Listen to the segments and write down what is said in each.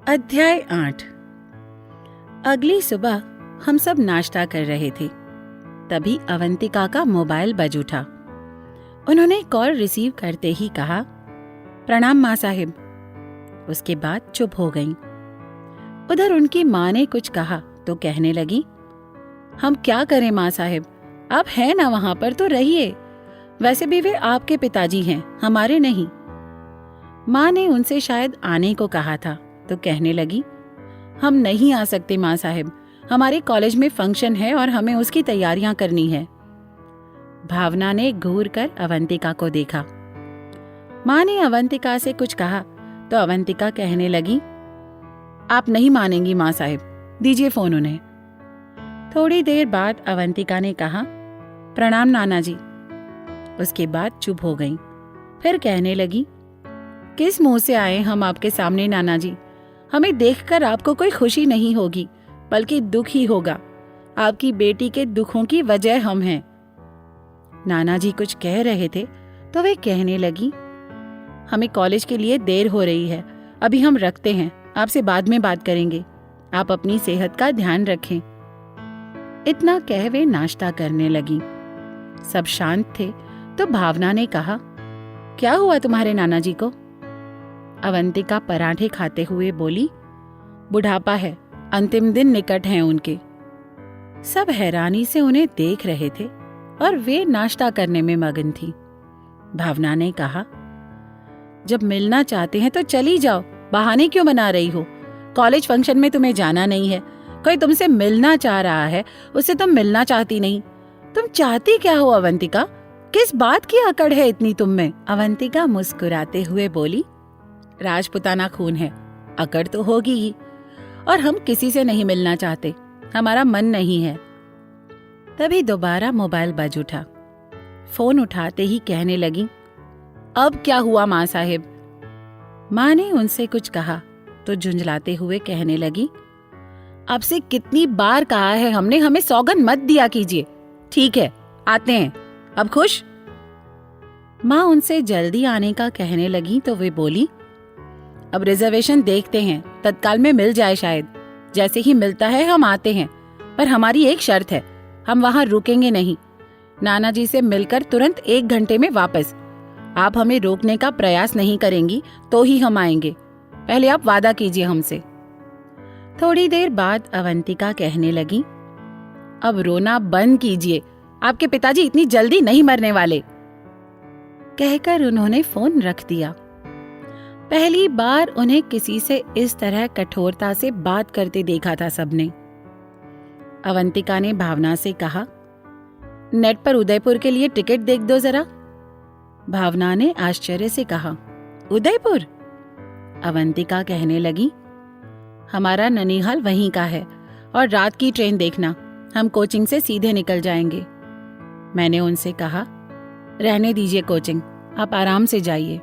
अध्याय 8। अगली सुबह हम सब नाश्ता कर रहे थे, तभी अवंतिका का मोबाइल बज उठा। उन्होंने कॉल रिसीव करते ही कहा, प्रणाम माँ साहिब। उसके बाद चुप हो गईं। उधर उनकी माँ ने कुछ कहा तो कहने लगी, हम क्या करें माँ साहिब, आप हैं ना वहां पर तो रहिए। वैसे भी वे आपके पिताजी हैं, हमारे नहीं। माँ ने उनसे शायद आने को कहा था तो कहने लगी, हम नहीं आ सकते माँ साहिब, हमारे कॉलेज में फंक्शन है और हमें उसकी तैयारियां करनी है। भावना ने घूर कर अवंतिका को देखा। माँ ने अवंतिका से कुछ कहा तो अवंतिका कहने लगी, आप नहीं मानेंगी माँ साहिब, दीजिए फोन उन्हें। थोड़ी देर बाद अवंतिका ने कहा, प्रणाम नाना जी। उसके बाद चुप हो गई। फिर कहने लगी, किस मुंह से आए हम आपके सामने नाना जी, हमें देखकर आपको कोई खुशी नहीं होगी बल्कि दुख ही होगा। आपकी बेटी के दुखों की वजह हम हैं। नाना जी कुछ कह रहे थे तो वे कहने लगी, हमें कॉलेज के लिए देर हो रही है, अभी हम रखते हैं, आपसे बाद में बात करेंगे। आप अपनी सेहत का ध्यान रखें। इतना कह वे नाश्ता करने लगी। सब शांत थे तो भावना ने कहा, क्या हुआ तुम्हारे नाना जी को? अवंतिका पराठे खाते हुए बोली, बुढ़ापा है, अंतिम दिन निकट हैं उनके। सब हैरानी से उन्हें देख रहे थे और वे नाश्ता करने में मगन थी। भावना ने कहा, जब मिलना चाहते हैं तो चली जाओ, बहाने क्यों बना रही हो? कॉलेज फंक्शन में तुम्हें जाना नहीं है, कोई तुमसे मिलना चाह रहा है, उससे तुम मिलना चाहती नहीं। तुम चाहती क्या हो अवंतिका? किस बात की अकड़ है इतनी तुम में? अवंतिका मुस्कुराते हुए बोली, राजपुताना खून है, अकड़ तो होगी ही, और हम किसी से नहीं मिलना चाहते, हमारा मन नहीं है। तभी दोबारा मोबाइल बज उठा। फोन उठाते ही कहने लगी, अब क्या हुआ माँ साहिब? माँ ने उनसे कुछ कहा तो झुंझलाते हुए कहने लगी, आपसे कितनी बार कहा है हमने, हमें सौगंध मत दिया कीजिए। ठीक है, आते हैं, अब खुश? माँ उनसे जल्दी आने का कहने लगी तो वे बोली, अब रिजर्वेशन देखते हैं, तत्काल में मिल जाए शायद। जैसे ही मिलता है हम आते हैं, पर हमारी एक शर्त है, हम वहां रुकेंगे नहीं। नाना जी से मिलकर तुरंत 1 घंटे में वापस। आप हमें रोकने का प्रयास नहीं करेंगी तो ही हम आएंगे। पहले आप वादा कीजिए हमसे। थोड़ी देर बाद अवंतिका कहने लगी, अब रोना बंद कीजिए, आपके पिताजी इतनी जल्दी नहीं मरने वाले। कहकर उन्होंने फोन रख दिया। पहली बार उन्हें किसी से इस तरह कठोरता से बात करते देखा था सबने। अवंतिका ने भावना से कहा, नेट पर उदयपुर के लिए टिकट देख दो जरा। भावना ने आश्चर्य से कहा, उदयपुर? अवंतिका कहने लगी, हमारा ननिहाल वहीं का है और रात की ट्रेन देखना, हम कोचिंग से सीधे निकल जाएंगे। मैंने उनसे कहा, रहने दीजिए कोचिंग, आप आराम से जाइए।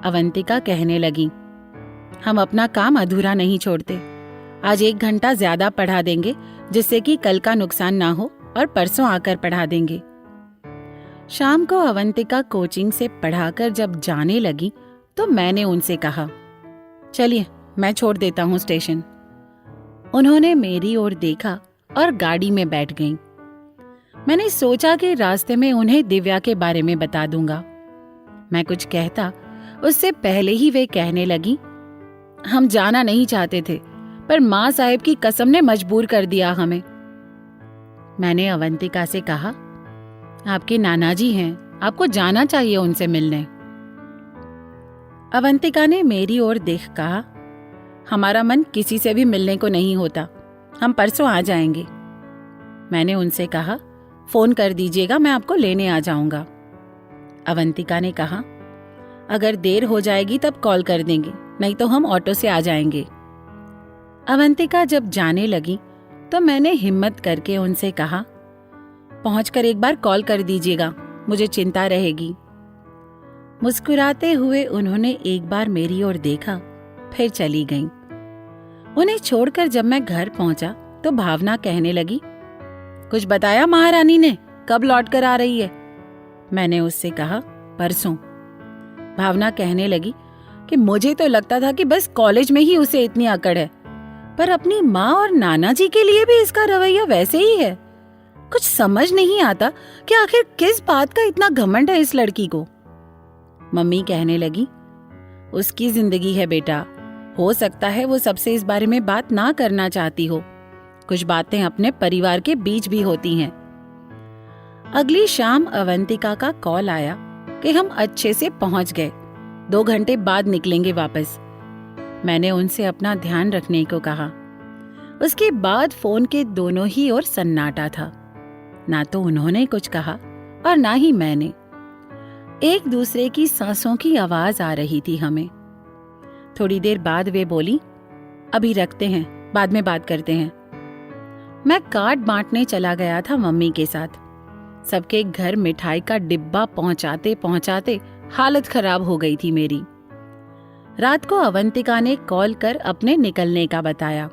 अवंतिका कहने लगी, हम अपना काम अधूरा नहीं छोड़ते, आज 1 घंटा ज्यादा पढ़ा देंगे जिससे कि कल का नुकसान ना हो, और परसों आकर पढ़ा देंगे। शाम को अवंतिका कोचिंग से पढ़ाकर जब जाने लगी तो मैंने उनसे कहा, चलिए मैं छोड़ देता हूँ स्टेशन। उन्होंने मेरी ओर देखा और गाड़ी में बैठ गईं। मैंने सोचा कि रास्ते में उन्हें दिव्या के बारे में बता दूंगा। मैं कुछ कहता उससे पहले ही वे कहने लगी, हम जाना नहीं चाहते थे, पर माँ साहिब की कसम ने मजबूर कर दिया हमें। मैंने अवंतिका से कहा, आपके नाना जी हैं, आपको जाना चाहिए उनसे मिलने। अवंतिका ने मेरी ओर देख कहा, हमारा मन किसी से भी मिलने को नहीं होता, हम परसों आ जाएंगे। मैंने उनसे कहा, फोन कर दीजिएगा, मैं आपको लेने आ जाऊंगा। अवंतिका ने कहा, अगर देर हो जाएगी तब कॉल कर देंगे, नहीं तो हम ऑटो से आ जाएंगे। अवंतिका जब जाने लगी तो मैंने हिम्मत करके उनसे कहा, पहुंचकर एक बार कॉल कर दीजिएगा, मुझे चिंता रहेगी। मुस्कुराते हुए उन्होंने एक बार मेरी ओर देखा, फिर चली गईं। उन्हें छोड़कर जब मैं घर पहुंचा तो भावना कहने लगी, कुछ बताया महारानी ने, कब लौट कर आ रही है? मैंने उससे कहा, परसों। भावना कहने लगी कि मुझे तो लगता था कि बस कॉलेज में ही उसे इतनी अकड़ है, पर अपनी माँ और नाना जी के लिए भी इसका रवैया वैसे ही है। कुछ समझ नहीं आता कि आखिर किस बात का इतना घमंड है इस लड़की को। मम्मी कहने लगी, उसकी जिंदगी है बेटा, हो सकता है वो सबसे इस बारे में बात ना करना चाहती हो। कुछ बातें अपने परिवार के बीच भी होती हैं। अगली शाम अवंतिका का कॉल आया कि हम अच्छे से पहुंच गए, 2 घंटे बाद निकलेंगे वापस। मैंने उनसे अपना ध्यान रखने को कहा। उसके बाद फोन के दोनों ही ओर सन्नाटा था। ना तो उन्होंने कुछ कहा और ना ही मैंने। एक दूसरे की सांसों की आवाज आ रही थी हमें। थोड़ी देर बाद वे बोली, अभी रखते हैं, बाद में बात करते हैं। मैं कार्ड बांटने चला गया था मम्मी के साथ। सबके घर मिठाई का डिब्बा पहुंचाते पहुंचाते हालत खराब हो गई थी मेरी। रात को अवंतिका ने कॉल कर अपने निकलने का बताया।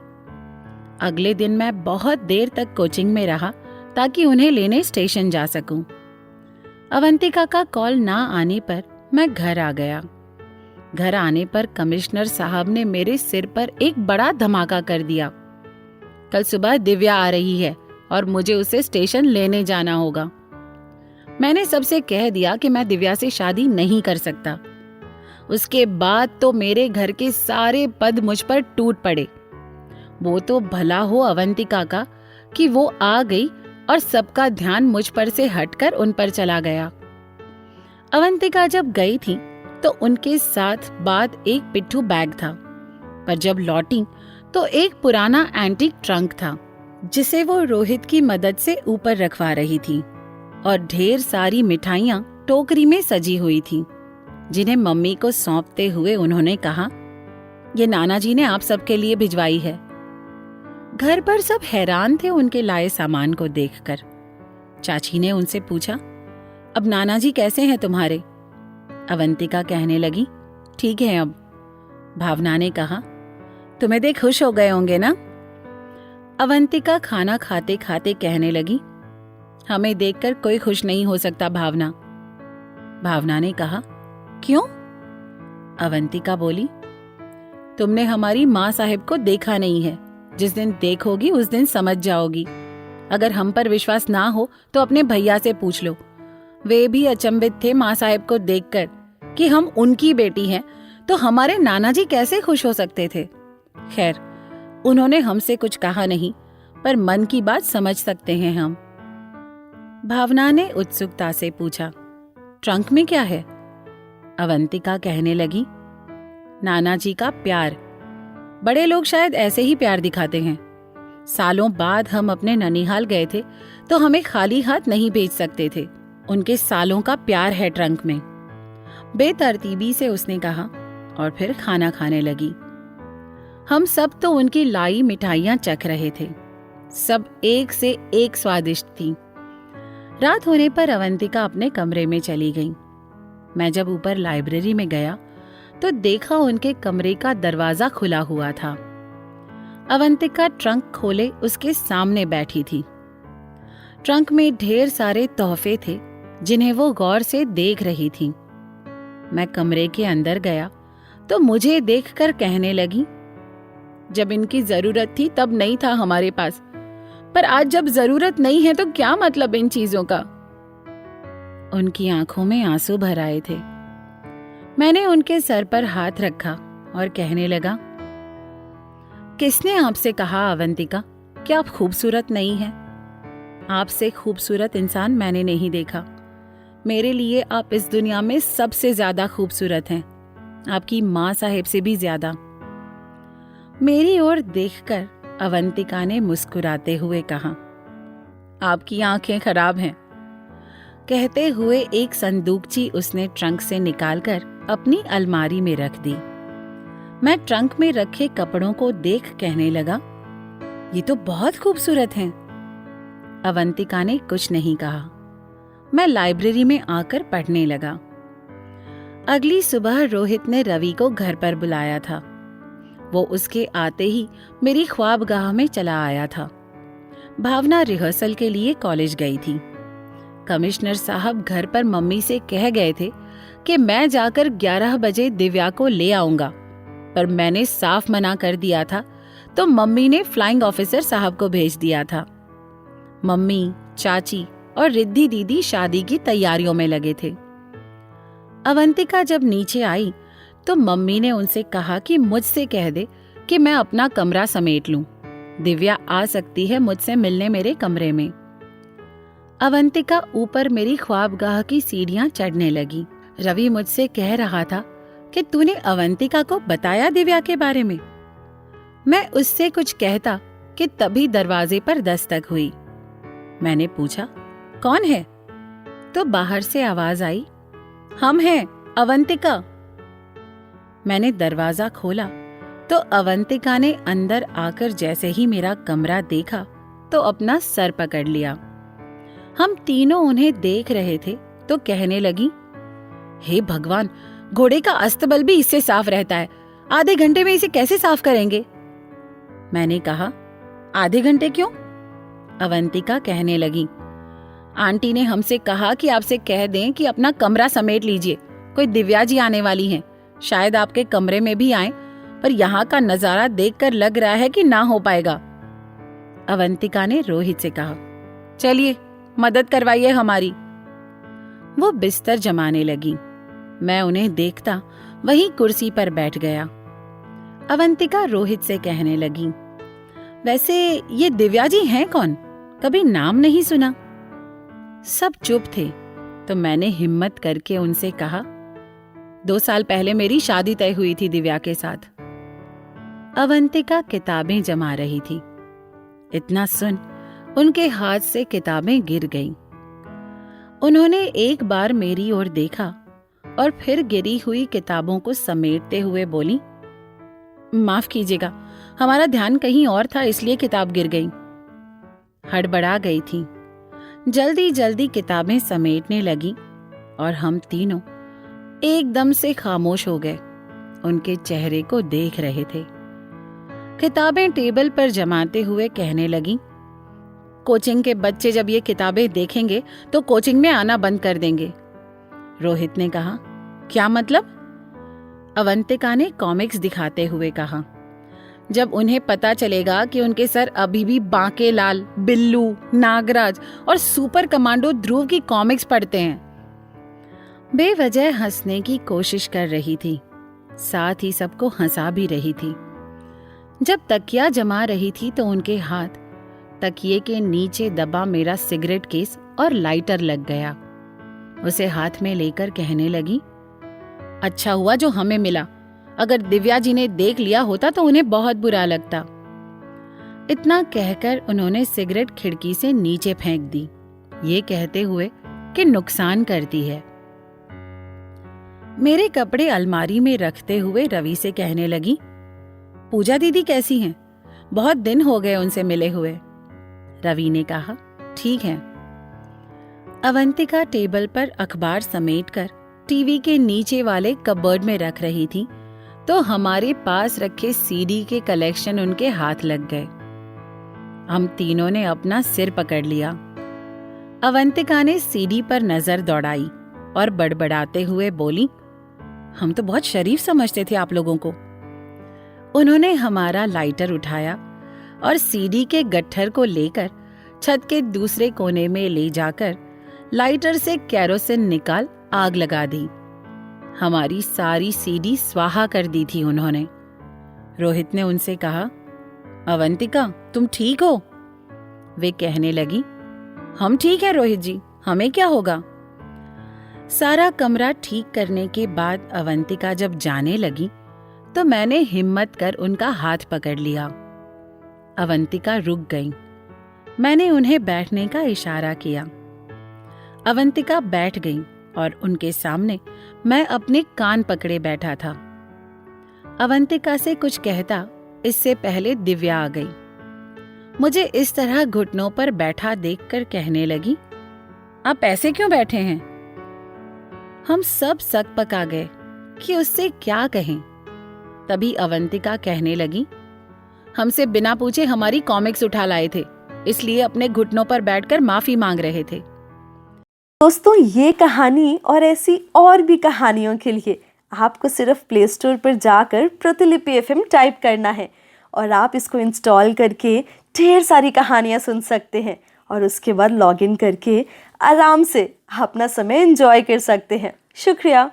अगले दिन मैं बहुत देर तक कोचिंग में रहा ताकि उन्हें लेने स्टेशन जा सकूं। अवंतिका का कॉल ना आने पर मैं घर आ गया। घर आने पर कमिश्नर साहब ने मेरे सिर पर एक बड़ा धमाका कर दिया। कल सुबह दिव्या आ रही है और मुझे उसे स्टेशन लेने जाना होगा। मैंने सबसे कह दिया कि मैं दिव्या से शादी नहीं कर सकता। उसके बाद तो मेरे घर के सारे पद मुझ पर टूट पड़े। वो तो भला हो अवंतिका का कि वो आ गई और सबका ध्यान मुझ पर से हटकर उन पर चला गया। अवंतिका जब गई थी तो उनके साथ बाद एक पिट्ठू बैग था, पर जब लौटी तो एक पुराना एंटीक ट्रंक था जिसे वो रोहित की मदद से ऊपर रखवा रही थी, और ढेर सारी मिठाइयाँ टोकरी में सजी हुई थी, जिन्हें मम्मी को सौंपते हुए उन्होंने कहा, ये नाना जी ने आप सबके लिए भिजवाई है। घर पर सब हैरान थे उनके लाए सामान को देखकर। चाची ने उनसे पूछा, अब नाना जी कैसे हैं तुम्हारे? अवंतिका कहने लगी, ठीक है अब। भावना ने कहा, तुम्हें देख खुश हो गए होंगे ना? अवंतिका खाना खाते खाते कहने लगी, हमें देखकर कोई खुश नहीं हो सकता भावना। भावना ने कहा, क्यों? अवंतिका बोली, तुमने हमारी माँ साहिब को देखा नहीं है। जिस दिन देखोगी उस दिन समझ जाओगी। अगर हम पर विश्वास ना हो तो अपने भैया से पूछ लो। वे भी अचंभित थे माँ साहिब को देखकर कि हम उनकी बेटी हैं, तो हमारे नाना जी कैसे खुश हो सकते थे। खैर, उन्होंने हमसे कुछ कहा नहीं, पर मन की बात समझ सकते हैं हम। भावना ने उत्सुकता से पूछा, ट्रंक में क्या है? अवंतिका कहने लगी, नाना जी का प्यार। बड़े लोग शायद ऐसे ही प्यार दिखाते हैं। सालों बाद हम अपने ननिहाल गए थे तो हमें खाली हाथ नहीं भेज सकते थे। उनके सालों का प्यार है ट्रंक में। बेतरतीबी से उसने कहा और फिर खाना खाने लगी। हम सब तो उनकी लाई मिठाइयां चख रहे थे। सब एक से एक स्वादिष्ट थी। रात होने पर अवंतिका अपने कमरे में चली गई। मैं जब ऊपर लाइब्रेरी में गया तो देखा उनके कमरे का दरवाजा खुला हुआ था। अवंतिका ट्रंक खोले उसके सामने बैठी थी। ट्रंक में ढेर सारे तोहफे थे जिन्हें वो गौर से देख रही थी। मैं कमरे के अंदर गया तो मुझे देखकर कहने लगी, जब इनकी जरूरत थी तब नहीं था हमारे पास, पर आज जब जरूरत नहीं है तो क्या मतलब इन चीजों का। उनकी आंखों में आंसू भर आए थे। मैंने उनके सर पर हाथ रखा और कहने लगा, किसने आपसे कहा अवंतिका कि आप खूबसूरत नहीं हैं? आपसे खूबसूरत इंसान मैंने नहीं देखा। मेरे लिए आप इस दुनिया में सबसे ज्यादा खूबसूरत हैं, आपकी माँ साहिब से भी ज्यादा। मेरी ओर देखकर अवंतिका ने मुस्कुराते हुए कहा, आपकी आंखें खराब हैं। कहते हुए एक संदूकची उसने ट्रंक से निकालकर अपनी अलमारी में रख दी। मैं ट्रंक में रखे कपड़ों को देख कहने लगा, ये तो बहुत खूबसूरत हैं। अवंतिका ने कुछ नहीं कहा। मैं लाइब्रेरी में आकर पढ़ने लगा। अगली सुबह रोहित ने रवि को घर पर बुलाया था। वो उसके आते ही मेरी ख्वाबगाह में चला आया था। भावना रिहर्सल के लिए कॉलेज गई थी। कमिश्नर साहब घर पर मम्मी से कह गए थे कि मैं जाकर 11 बजे दिव्या को ले आऊंगा, पर मैंने साफ मना कर दिया था, तो मम्मी ने फ्लाइंग ऑफिसर साहब को भेज दिया था। मम्मी, चाची और रिद्धि दीदी शादी की तैयारियों में लगे थे। अवंतिका जब नीचे आई तो मम्मी ने उनसे कहा कि मुझसे कह दे कि मैं अपना कमरा समेट लूं। दिव्या आ सकती है मुझसे मिलने मेरे कमरे में। अवंतिका ऊपर मेरी ख्वाबगाह की सीढ़ियां चढ़ने लगी। रवि मुझसे कह रहा था कि तूने अवंतिका को बताया दिव्या के बारे में। मैं उससे कुछ कहता कि तभी दरवाजे पर दस्तक हुई। मैंने पूछा, कौन है? तो बाहर से आवाज आई, हम हैं, अवंतिका। मैंने दरवाजा खोला तो अवंतिका ने अंदर आकर जैसे ही मेरा कमरा देखा तो अपना सर पकड़ लिया। हम तीनों उन्हें देख रहे थे तो कहने लगी, हे भगवान, घोड़े का अस्तबल भी इससे साफ रहता है, आधे घंटे में इसे कैसे साफ करेंगे? मैंने कहा, आधे घंटे क्यों? अवंतिका कहने लगी, आंटी ने हमसे कहा कि आपसे कह दें कि अपना कमरा समेट लीजिए, कोई दिव्या जी आने वाली हैं, शायद आपके कमरे में भी आए, पर यहाँ का नजारा देखकर लग रहा है कि ना हो पाएगा। अवंतिका ने रोहित से कहा, चलिए मदद करवाइए हमारी। वो बिस्तर जमाने लगी। मैं उन्हें देखता वहीं कुर्सी पर बैठ गया। अवंतिका रोहित से कहने लगी, वैसे ये दिव्या जी हैं कौन? कभी नाम नहीं सुना। सब चुप थे तो मैंने हिम्मत करके उनसे कहा, 2 साल पहले मेरी शादी तय हुई थी दिव्या के साथ। अवंतिका किताबें जमा रही थी। इतना सुन उनके हाथ से किताबें गिर गईं। उन्होंने एक बार मेरी ओर देखा और फिर गिरी हुई किताबों को समेटते हुए बोली, माफ कीजिएगा, हमारा ध्यान कहीं और था इसलिए किताब गिर गई। हड़बड़ा गई थी। जल्दी जल्दी किताबें समेटने लगी और हम तीनों एकदम से खामोश हो गए, उनके चेहरे को देख रहे थे। किताबें टेबल पर जमाते हुए कहने लगी, कोचिंग के बच्चे जब ये किताबें देखेंगे तो कोचिंग में आना बंद कर देंगे। रोहित ने कहा, क्या मतलब? अवंतिका ने कॉमिक्स दिखाते हुए कहा, जब उन्हें पता चलेगा कि उनके सर अभी भी बांकेलाल, बिल्लू, नागराज और सुपर कमांडो ध्रुव की कॉमिक्स पढ़ते हैं। बेवजह हंसने की कोशिश कर रही थी, साथ ही सबको हंसा भी रही थी। जब तकिया जमा रही थी तो उनके हाथ तकिए के नीचे दबा मेरा सिगरेट केस और लाइटर लग गया। उसे हाथ में लेकर कहने लगी, अच्छा हुआ जो हमें मिला, अगर दिव्या जी ने देख लिया होता तो उन्हें बहुत बुरा लगता। इतना कहकर उन्होंने सिगरेट खिड़की से नीचे फेंक दी, ये कहते हुए कि नुकसान करती है। मेरे कपड़े अलमारी में रखते हुए रवि से कहने लगी, पूजा दीदी कैसी हैं? बहुत दिन हो गए उनसे मिले हुए। रवि ने कहा, ठीक है। अवंतिका टेबल पर अखबार समेटकर टीवी के नीचे वाले कबर्ड में रख रही थी तो हमारे पास रखे सीडी के कलेक्शन उनके हाथ लग गए। हम तीनों ने अपना सिर पकड़ लिया। अवंतिका ने सीडी पर नजर दौड़ाई और बड़बड़ाते हुए बोली, हम तो बहुत शरीफ समझते थे आप लोगों को। उन्होंने हमारा लाइटर उठाया और सीडी के गट्ठर को लेकर छत के दूसरे कोने में ले जाकर लाइटर से केरोसिन निकाल आग लगा दी। हमारी सारी सीडी स्वाहा कर दी थी उन्होंने। रोहित ने उनसे कहा, अवंतिका तुम ठीक हो? वे कहने लगी, हम ठीक है रोहित जी, हमें क्या होगा। सारा कमरा ठीक करने के बाद अवंतिका जब जाने लगी तो मैंने हिम्मत कर उनका हाथ पकड़ लिया। अवंतिका रुक गई। मैंने उन्हें बैठने का इशारा किया। अवंतिका बैठ गई और उनके सामने मैं अपने कान पकड़े बैठा था। अवंतिका से कुछ कहता इससे पहले दिव्या आ गई। मुझे इस तरह घुटनों पर बैठा देखकर कहने लगी, आप ऐसे क्यों बैठे हैं? हम सब सकपका गए कि उससे क्या कहें। तभी अवंतिका कहने लगी, हमसे बिना पूछे हमारी कॉमिक्स उठा लाए थे, इसलिए अपने घुटनों पर बैठकर माफी मांग रहे थे। दोस्तों, ये कहानी और ऐसी और भी कहानियों के लिए आपको सिर्फ प्ले स्टोर पर जाकर प्रतिलिपि एफएम टाइप करना है और आप इसको इंस्टॉल करके ढेर सारी कहानियाँ सुन सकते हैं और उसके बाद लॉगिन करके आराम से अपना समय एंजॉय कर सकते हैं। शुक्रिया।